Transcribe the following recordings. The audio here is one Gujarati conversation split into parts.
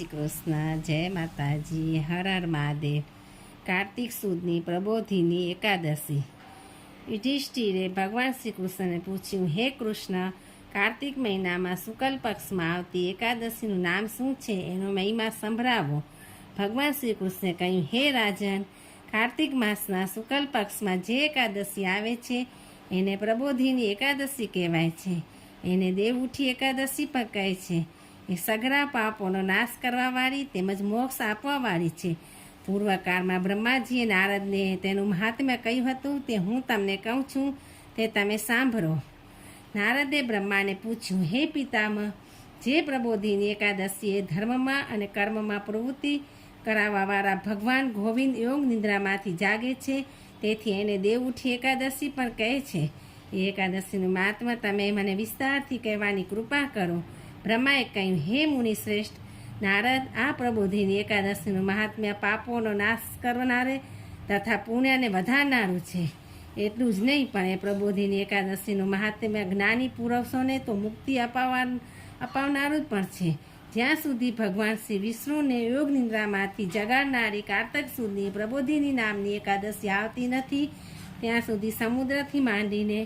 શ્રી કૃષ્ણ. જય માતાજી. હર હર મહાદેવ. કાર્તિક સુદની પ્રબોધિની એકાદશી. યુધિષ્ઠિરે ભગવાન શ્રી કૃષ્ણને પૂછ્યું, હે કૃષ્ણ, કાર્તિક મહિનામાં શુક્લ પક્ષમાં આવતી એકાદશીનું નામ શું છે? એનો મહિમા સંભળાવો. ભગવાન શ્રી કૃષ્ણે કહ્યું, હે રાજન, કાર્તિક માસના શુક્લ પક્ષમાં જે એકાદશી આવે છે એને પ્રબોધિની એકાદશી કહેવાય છે. એને દેવઉઠી એકાદશી પણ કહે છે. એ સઘળા પાપોનો નાશ કરવાવાળી તેમજ મોક્ષ આપવાવાળી છે. પૂર્વકાળમાં બ્રહ્માજીએ નારદને તેનું મહાત્મ્ય કહ્યું હતું, તે હું તમને કહું છું, તે તમે સાંભળો. નારદે બ્રહ્માને પૂછ્યું, હે પિતામહ, જે પ્રબોધિની એકાદશી એ ધર્મમાં અને કર્મમાં પ્રવૃત્તિ કરાવવાવાળા ભગવાન ગોવિંદ યોગ નિદ્રામાંથી જાગે છે, તેથી એને દેવઉઠી એકાદશી પણ કહે છે. એ એકાદશીનું મહાત્મ્ય તમે મને વિસ્તારથી કહેવાની કૃપા કરો. બ્રહ્માએ કહ્યું, હે મુનિ શ્રેષ્ઠ નારદ, આ પ્રબોધિની એકાદશીનું મહાત્મ્ય પાપોનો નાશ કરનારે તથા પુણ્યને વધારનારું છે. એટલું જ નહીં, પણ એ પ્રબોધિની એકાદશીનું મહાત્મ્ય જ્ઞાની પુરુષોને તો મુક્તિ અપાવનારું પણ છે. જ્યાં સુધી ભગવાન શ્રી વિષ્ણુને યોગ નિદ્રામાંથી જગાડનારી કાર્તક સુદની પ્રબોધિની નામની એકાદશી આવતી નથી, ત્યાં સુધી સમુદ્રથી માંડીને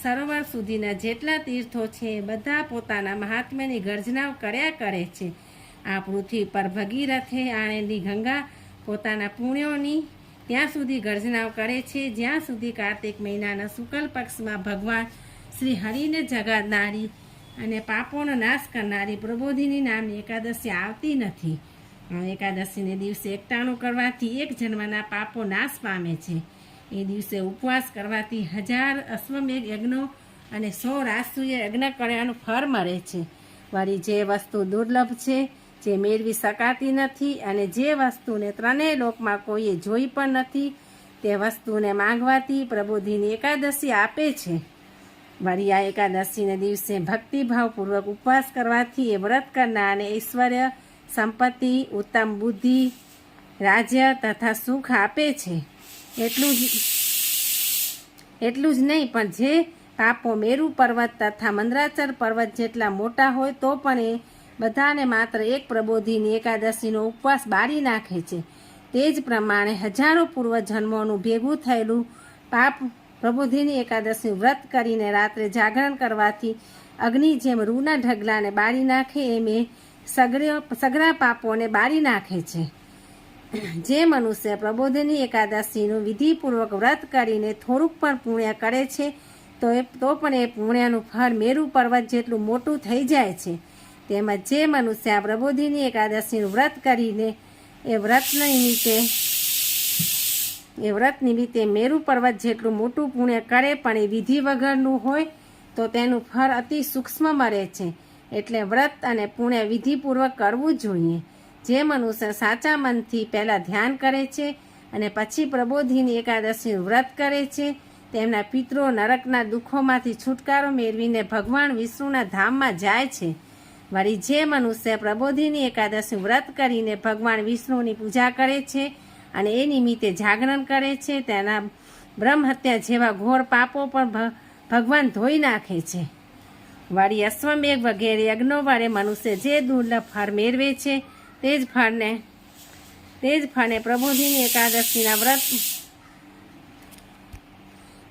સરોવર સુધીના જેટલા તીર્થો છે એ બધા પોતાના મહાત્મ્યની ગર્જના કર્યા કરે છે. આ પૃથ્વી પર ભગીરથે આણેલી ગંગા પોતાના પુણ્યોની ત્યાં સુધી ગર્જનાઓ કરે છે, જ્યાં સુધી કાર્તિક મહિનાના શુક્લ પક્ષમાં ભગવાન શ્રી હરિને જગાડનારી અને પાપોનો નાશ કરનારી પ્રબોધિની નામની એકાદશી આવતી નથી. આ એકાદશીને દિવસે એકટાણું કરવાથી એક જન્મના પાપો નાશ પામે છે. એ દિવસે ઉપવાસ કરવાથી 1000 અશ્વમેઘ યજ્ઞો અને 100 રાજસૂય યજ્ઞ કર્યાનું ફળ મળે છે. વળી જે વસ્તુ દુર્લભ છે, જે મેળવી શકાતી નથી અને જે વસ્તુને ત્રણેય લોકમાં કોઈએ જોઈ પણ નથી, તે વસ્તુને માંગવાથી પ્રબોધિની એકાદશી આપે છે. વળી આ એકાદશીને દિવસે ભક્તિભાવપૂર્વક ઉપવાસ કરવાથી એ વ્રત કરનારને ઐશ્વર્ય, સંપત્તિ, ઉત્તમ બુદ્ધિ, રાજ્ય તથા સુખ આપે છે. એટલું જ નહીં, પણ જે પાપો મેરુ પર્વત તથા મંદરાચલ પર્વત જેટલા મોટા હોય તો પણ એ બધાને માત્ર એક પ્રબોધિની એકાદશીનો ઉપવાસ બાળી નાખે છે. તે જ પ્રમાણે હજારો પૂર્વજન્મોનું ભેગું થયેલું પાપ પ્રબોધિની એકાદશીનું વ્રત કરીને રાત્રે જાગરણ કરવાથી અગ્નિ જેમ રૂના ઢગલાને બાળી નાખે એમ એ સઘળા પાપોને બાળી નાખે છે. જે મનુષ્ય પ્રબોધિની એકાદશીનું વિધિપૂર્વક વ્રત કરીને થોડુંક પણ પુણ્ય કરે છે તો પણ એ પુણ્યનું ફળ મેરુ પર્વત જેટલું મોટું થઈ જાય છે. તેમજ જે મનુષ્ય પ્રબોધિની એકાદશીનું વ્રત કરીને એ વ્રત નિમિત્તે મેરુ પર્વત જેટલું મોટું પુણ્ય કરે પણ એ વિધિ વગરનું હોય તો તેનું ફળ અતિ સૂક્ષ્મ મળે છે. એટલે વ્રત અને પુણ્ય વિધિપૂર્વક કરવું જોઈએ. જે મનુષ્ય સાચા મનથી પહેલાં ધ્યાન કરે છે અને પછી પ્રબોધિની એકાદશીનું વ્રત કરે છે, તેમના પિતરો નરકના દુઃખોમાંથી છુટકારો મેળવીને ભગવાન વિષ્ણુના ધામમાં જાય છે. વળી જે મનુષ્ય પ્રબોધિની એકાદશીનું વ્રત કરીને ભગવાન વિષ્ણુની પૂજા કરે છે અને એ નિમિત્તે જાગરણ કરે છે, તેના બ્રહ્મહત્યા જેવા ઘોર પાપો પણ ભગવાન ધોઈ નાખે છે. વળી અશ્વમેઘ વગેરે યજ્ઞો વડે મનુષ્ય જે દુર્લભ ફળ મેળવે છે, તે જ ફળને પ્રબોધિની એકાદશીના વ્રત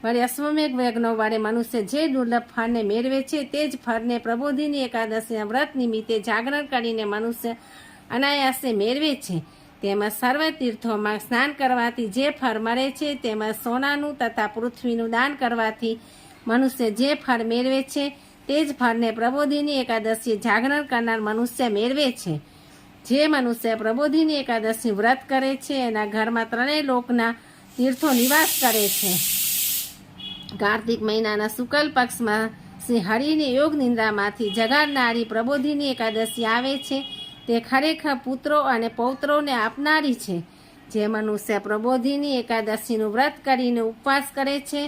વળી અશ્વમેઘ યજ્ઞો વડે મનુષ્ય જે દુર્લભ ફળને મેળવે છે, તે જ ફળને પ્રબોધિની એકાદશીના વ્રત નિમિત્તે જાગરણ કરીને મનુષ્ય અનાયાસે મેળવે છે. તેમજ સર્વ તીર્થોમાં સ્નાન કરવાથી જે ફળ મળે છે, તેમજ સોનાનું તથા પૃથ્વીનું દાન કરવાથી મનુષ્ય જે ફળ મેળવે છે, તે જ ફળને પ્રબોધિની એકાદશીએ જાગરણ કરનાર મનુષ્ય મેળવે છે. જે મનુષ્ય પ્રબોધિની એકાદશી વ્રત કરે છે, એના ઘરમાં ત્રણેય લોકના તીર્થો નિવાસ કરે છે. કાર્તિક મહિનાના શુક્લ પક્ષમાં શ્રી હરિની યોગ નિંદ્રામાંથી જગાડનારી પ્રબોધિની એકાદશી આવે છે, તે ખરેખર પુત્રો અને પૌત્રોને આપનારી છે. જે મનુષ્ય પ્રબોધિની એકાદશીનું વ્રત કરીને ઉપવાસ કરે છે,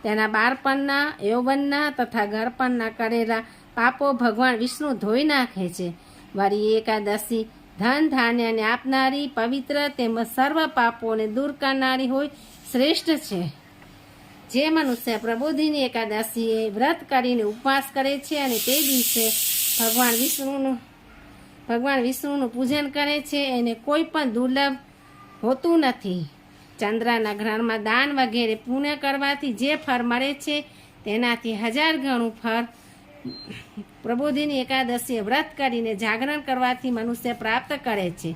તેના બાળપણના, યૌવનના તથા ગળપણના કરેલા પાપો ભગવાન વિષ્ણુ ધોઈ નાખે છે. વળી એકાદશી ધન ધાન્યને આપનારી, પવિત્ર તેમજ સર્વ પાપોને દૂર કરનારી હોય શ્રેષ્ઠ છે. જે મનુષ્ય પ્રબોધિની એકાદશીએ વ્રત કરીને ઉપવાસ કરે છે અને તે દિવસે ભગવાન વિષ્ણુનું ભગવાન વિષ્ણુનું પૂજન કરે છે એને કોઈ પણ દુર્લભ હોતું નથી. ચંદ્રના ગ્રહણમાં દાન વગેરે પુણ્ય કરવાથી જે ફળ મળે છે તેનાથી 1000 ગણું ફળ પ્રબોધિની એકાદશીએ વ્રત કરીને જાગરણ કરવાથી મનુષ્ય પ્રાપ્ત કરે છે.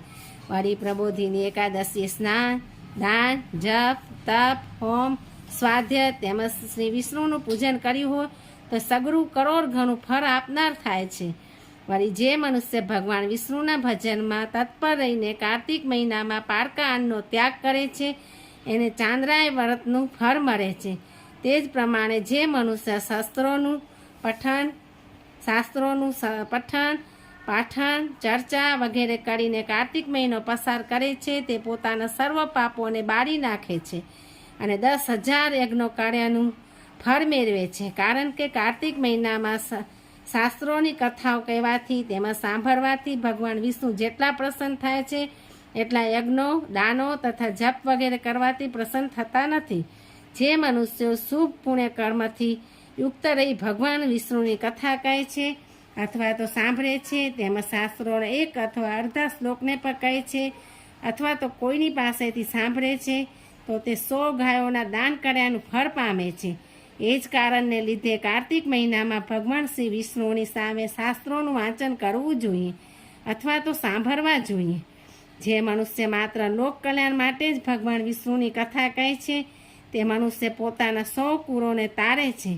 વળી પ્રબોધિની એકાદશીએ સ્નાન, દાન, જપ, તપ, હોમ, સ્વાધ્યાય તેમજ શ્રી વિષ્ણુનું પૂજન કર્યું હોય તો સગરું કરોડ ગણું ફળ આપનાર થાય છે. વળી જે મનુષ્ય ભગવાન વિષ્ણુના ભજનમાં તત્પર રહીને કાર્તિક મહિનામાં પારકા અન્નનો ત્યાગ કરે છે એને ચાંદ્રાય વ્રતનું ફળ મળે છે. તે જ પ્રમાણે જે મનુષ્ય શાસ્ત્રોનું પઠન, પાઠન, ચર્ચા વગેરે કરીને કાર્તિક મહિનો પસાર કરે છે તે પોતાના સર્વ પાપોને બાળી નાખે છે અને 10,000 યજ્ઞો કાર્યનું ફળ મેળવે છે. કારણ કે કાર્તિક મહિનામાં શાસ્ત્રોની કથાઓ કહેવાથી તેમાં સાંભળવાથી ભગવાન વિષ્ણુ જેટલા પ્રસન્ન થાય છે એટલા યજ્ઞો, દાનો તથા જપ વગેરે કરવાથી પ્રસન્ન થતા નથી. જે મનુષ્યો શુભ પુણ્ય કર્મથી યુક્ત રહી ભગવાન વિષ્ણુની કથા કહે છે અથવા તો સાંભળે છે, તેમાં શાસ્ત્રોના એક અથવા અડધા શ્લોકને પણ કહે છે અથવા તો કોઈની પાસેથી સાંભળે છે તો તે 100 ગાયોના દાન કર્યાનું ફળ પામે છે. એ જ કારણને લીધે કાર્તિક મહિનામાં ભગવાન શ્રી વિષ્ણુની સામે શાસ્ત્રોનું વાંચન કરવું જોઈએ અથવા તો સાંભળવા જોઈએ. જે મનુષ્ય માત્ર લોક કલ્યાણ માટે જ ભગવાન વિષ્ણુની કથા કહે છે તે મનુષ્ય પોતાના 100 કુળોને તારે છે.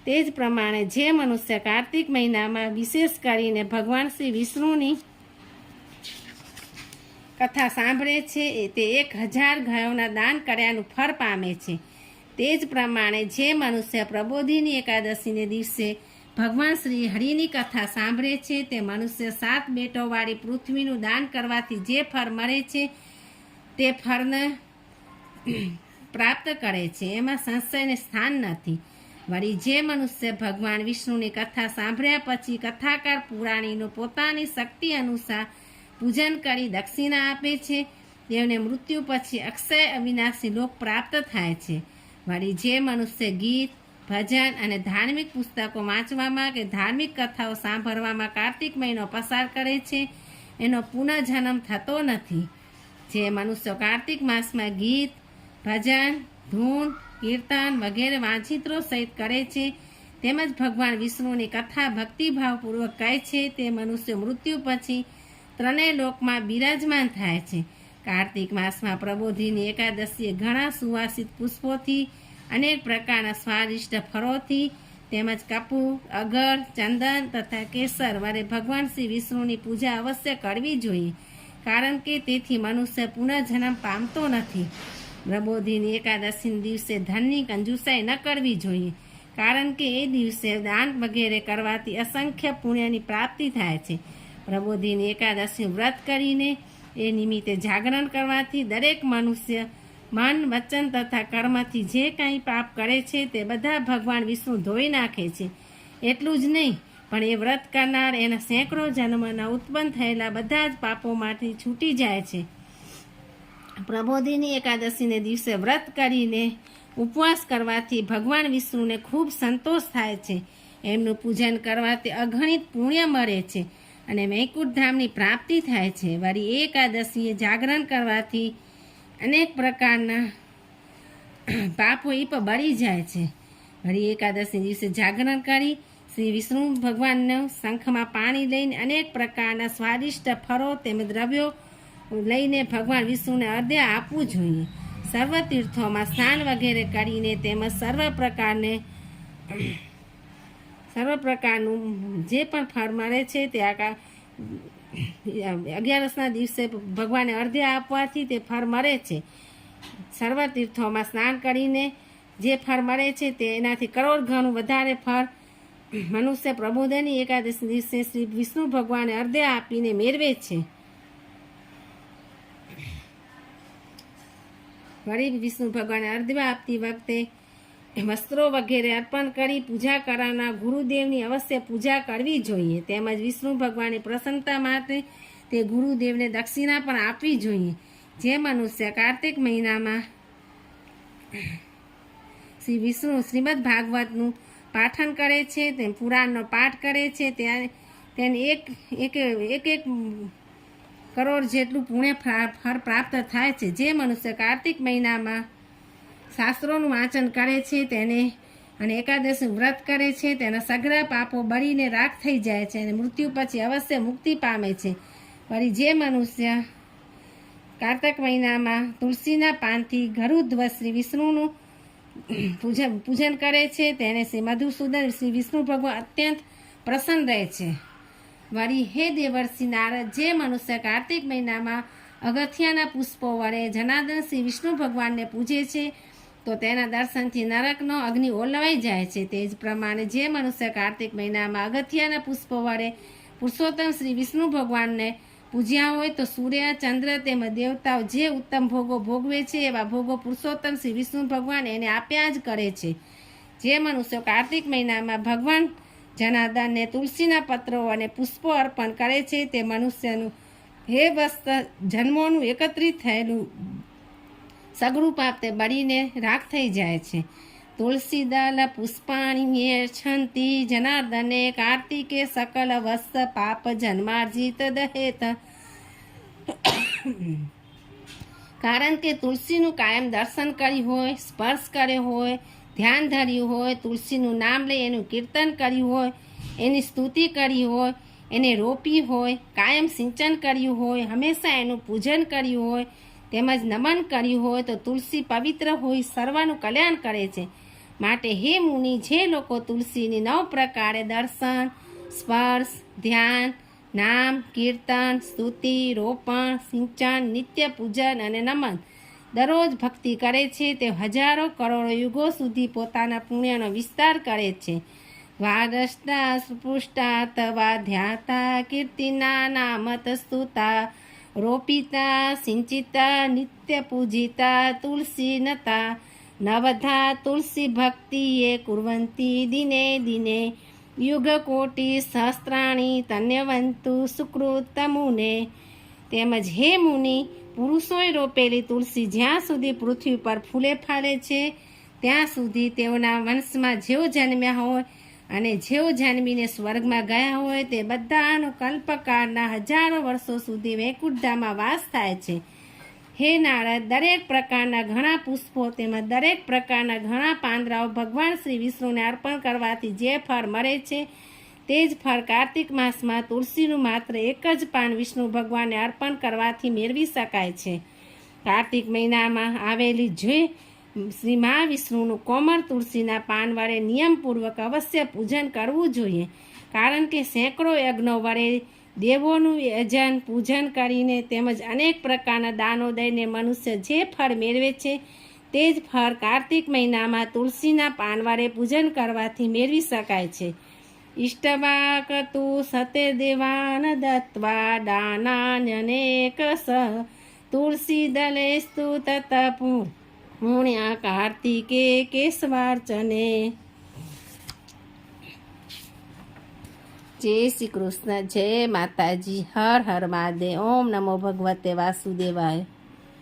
તે જ પ્રમાણે જે મનુષ્ય કાર્તિક મહિનામાં વિશેષ કરીને ભગવાન શ્રી વિષ્ણુની કથા સાંભળે છે તે 1000 ગાયોના દાન કર્યાનું ફળ પામે છે. તે જ પ્રમાણે જે મનુષ્ય પ્રબોધિની એકાદશીને દિવસે ભગવાન શ્રી હરિની કથા સાંભળે છે તે મનુષ્ય 7 બેટોવાળી પૃથ્વીનું દાન કરવાથી જે ફળ મળે છે તે ફળને પ્રાપ્ત કરે છે. એમાં સંશયને સ્થાન નથી. વળી જે મનુષ્ય ભગવાન વિષ્ણુની કથા સાંભળ્યા પછી કથાકાર પુરાણીનું પોતાની શક્તિ અનુસાર પૂજન કરી દક્ષિણા આપે છે તેમને મૃત્યુ પછી અક્ષય અવિનાશી લોક પ્રાપ્ત થાય છે. વળી જે મનુષ્ય ગીત, ભજન અને ધાર્મિક પુસ્તકો વાંચવામાં કે ધાર્મિક કથાઓ સાંભળવામાં કાર્તિક મહિનો પસાર કરે છે એનો પુનઃજન્મ થતો નથી. જે મનુષ્યો કાર્તિક માસમાં ગીત, ભજન, ધૂન, કીર્તન વગેરે વાંચિત્રો સહિત કરે છે તેમજ ભગવાન વિષ્ણુની કથા ભક્તિભાવપૂર્વક કહે છે તે મનુષ્ય મૃત્યુ પછી 3 લોકમાં બિરાજમાન થાય છે. કાર્તિક માસમાં પ્રબોધિની એકાદશીએ ઘણા સુવાસિત પુષ્પોથી, અનેક પ્રકારના સ્વાદિષ્ટ ફળોથી તેમજ કપૂર, અગર, ચંદન તથા કેસર વડે ભગવાન શ્રી વિષ્ણુની પૂજા અવશ્ય કરવી જોઈએ. કારણ કે તેથી મનુષ્ય પુનઃજન્મ પામતો નથી. પ્રબોધિની એકાદશીના દિવસે ધનની કંજુસાઈ ન કરવી જોઈએ. કારણ કે એ દિવસે દાન વગેરે કરવાથી અસંખ્ય પુણ્યની પ્રાપ્તિ થાય છે. પ્રબોધિની એકાદશી વ્રત કરીને એ નિમિત્તે જાગરણ કરવાથી દરેક મનુષ્ય મન, વચન તથા કર્મથી જે કંઈ પાપ કરે છે તે બધા ભગવાન વિષ્ણુ ધોઈ નાખે છે. એટલું જ નહીં પણ એ વ્રત કરનાર એના સેંકડો જન્મના ઉત્પન્ન થયેલા બધા જ પાપોમાંથી છૂટી જાય છે. પ્રબોધિની એકાદશીને દિવસે વ્રત કરીને ઉપવાસ કરવાથી ભગવાન વિષ્ણુને ખૂબ સંતોષ થાય છે. એમનું પૂજન કરવાથી અગણિત પુણ્ય મળે છે અને વૈકુંઠ ધામની પ્રાપ્તિ થાય છે. વળી એકાદશીએ જાગરણ કરવાથી અનેક પ્રકારના પાપો એ પણ બળી જાય છે. વળી એકાદશી દિવસે જાગરણ કરી શ્રી વિષ્ણુ ભગવાનને શંખમાં પાણી લઈને અનેક પ્રકારના સ્વાદિષ્ટ ફળો તેમજ દ્રવ્યો લઈને ભગવાન વિષ્ણુને અર્ધ્ય આપવું જોઈએ. સર્વ તીર્થોમાં સ્નાન વગેરે કરીને તેમજ સર્વ પ્રકારનું જે પણ ફળ મળે છે તે 11ના દિવસે ભગવાનને અર્ધ્ય આપવાથી તે ફળ મળે છે. સર્વ તીર્થોમાં સ્નાન કરીને જે ફળ મળે છે તે એનાથી કરોડ ગણું વધારે ફળ મનુષ્ય પ્રબોધિની એકાદશી દિવસે શ્રી વિષ્ણુ ભગવાનને અર્ધ્ય આપીને મેળવે છે. વળી વિષ્ણુ ભગવાનને અર્ધ્ય આપતી વખતે વસ્ત્રો વગેરે અર્પણ કરી પૂજા કરવાના ગુરુદેવની અવશ્ય પૂજા કરવી જોઈએ. તેમજ વિષ્ણુ ભગવાનની પ્રસન્નતા માટે તે ગુરુદેવને દક્ષિણા પણ આપવી જોઈએ. જે મનુષ્ય કાર્તિક મહિનામાં શ્રી વિષ્ણુ શ્રીમદ ભાગવતનું પાઠન કરે છે, તેમ પુરાણનો પાઠ કરે છે તેને એક કરોડ જેટલું પુણ્ય ફળ પ્રાપ્ત થાય છે. જે મનુષ્ય કાર્તિક મહિનામાં શાસ્ત્રોનું વાંચન કરે છે તેને અને એકાદશીનું વ્રત કરે છે તેના સઘળા પાપો બળીને રાખ થઈ જાય છે અને મૃત્યુ પછી અવશ્ય મુક્તિ પામે છે. વળી જે મનુષ્ય કાર્તક મહિનામાં તુલસીના પાનથી ગરુધ્વજ શ્રી વિષ્ણુનું પૂજન કરે છે તેને શ્રી મધુસૂદન શ્રી વિષ્ણુ ભગવાન અત્યંત પ્રસન્ન રહે છે. વળી હે દેવર્ષિ નારદ, જે મનુષ્ય કાર્તિક મહિનામાં અગત્યાના પુષ્પો વડે જનાર્દન શ્રી વિષ્ણુ ભગવાનને પૂજે છે તો તેના દર્શનથી નરકનો અગ્નિ ઓલવાઈ જાય છે. તે જ પ્રમાણે જે મનુષ્ય કાર્તિક મહિનામાં અગત્યાના પુષ્પો વડે પુરુષોત્તમ શ્રી વિષ્ણુ ભગવાનને પૂજ્યા હોય તો સૂર્ય, ચંદ્ર તેમજ દેવતાઓ જે ઉત્તમ ભોગો ભોગવે છે એવા ભોગો પુરુષોત્તમ શ્રી વિષ્ણુ ભગવાન એને આપ્યા જ કરે છે. જે મનુષ્યો કાર્તિક મહિનામાં ભગવાન જનાર્દનને તુલસીના પત્રો અને પુષ્પો અર્પણ કરે છે તે મનુષ્યનું હે વસ્ત જન્મોનું એકત્રિત થયેલું સઘળું પાપ તે બળીને રાખ થઈ જાય છે. તુલસી દલ પુષ્પાણી છંતી જનાર્દને કાર્તિકે સકલ વસ્ત પાપ જન્માર્જિત દહેત. કારણ કે તુલસીનું કાયમ દર્શન કર્યું હોય, સ્પર્શ કર્યો હોય, ધ્યાન ધર્યું હોય, તુલસીનું નામ લઈ એનું કીર્તન કર્યું હોય, એની સ્તુતિ કરી હોય, એને રોપી હોય, કાયમ સિંચન કર્યું હોય, હંમેશા એનું પૂજન કર્યું હોય તેમજ નમન કર્યું હોય તો તુલસી પવિત્ર હોય સર્વનું કલ્યાણ કરે છે. માટે હે મુનિ, જે લોકો તુલસીની 9 પ્રકારે દર્શન, સ્પર્શ, ધ્યાન, નામ, કીર્તન, સ્તુતિ, રોપણ, સિંચન, નિત્ય પૂજન અને નમન દરરોજ ભક્તિ કરે છે તે હજારો કરોડો યુગો સુધી પોતાના પુણ્યનો વિસ્તાર કરે છે. દ્વાદશતા સ્પૃષ્ટા તવા ધ્યાતા કીર્તિના નામત સ્તુતા રોપિતા સિંચિતા નિત્ય પૂજિતા તુલસી નતા નવધા તુલસી ભક્તિ એ કુર્વંતી દિને દિને યુગ કોટી સહસ્ત્રાણી તન્યવંતુ સુકૃત મુને. તેમજ હે મુનિ, પુરુષોએ રોપેલી તુલસી જ્યાં સુધી પૃથ્વી પર ફૂલે ફાલે છે ત્યાં સુધી તેઓના વંશમાં જેઓ જન્મ્યા હોય અને જેઓ જન્મીને સ્વર્ગમાં ગયા હોય તે બધાનો કલ્પકાળના હજારો વર્ષો સુધી વૈકુંઠધામમાં વાસ થાય છે. હે નારદ, દરેક પ્રકારના ઘણા પુષ્પો તેમજ દરેક પ્રકારના ઘણા પાંદડાઓ ભગવાન શ્રી વિષ્ણુને અર્પણ કરવાથી જે ફળ મળે છે તે જ ફળ કાર્તિક માસમાં તુલસીનું માત્ર એક જ પાન વિષ્ણુ ભગવાનને અર્પણ કરવાથી મેળવી શકાય છે. કાર્તિક મહિનામાં આવેલી જે શ્રી મહાવિષ્ણુનું કોમળ તુલસીના પાન વડે નિયમપૂર્વક અવશ્ય પૂજન કરવું જોઈએ. કારણ કે સેંકડો યજ્ઞો વડે દેવોનું યજન પૂજન કરીને તેમજ અનેક પ્રકારના દાનો દઈને મનુષ્ય જે ફળ મેળવે છે તે જ ફળ કાર્તિક મહિનામાં તુલસીના પાન વડે પૂજન કરવાથી મેળવી શકાય છે. ઇષ્ટવાક તુ સતે દેવાન દત્વા દાનાન્યનેક સ તુલસી દલેસ્તુ તત પુણ્યા કાર્તિકે કેશવાર્ચને. જય શ્રી કૃષ્ણ, જય માતાજી, હર હર મહાદેવ. ઓમ નમો ભગવતે વાસુદેવાય.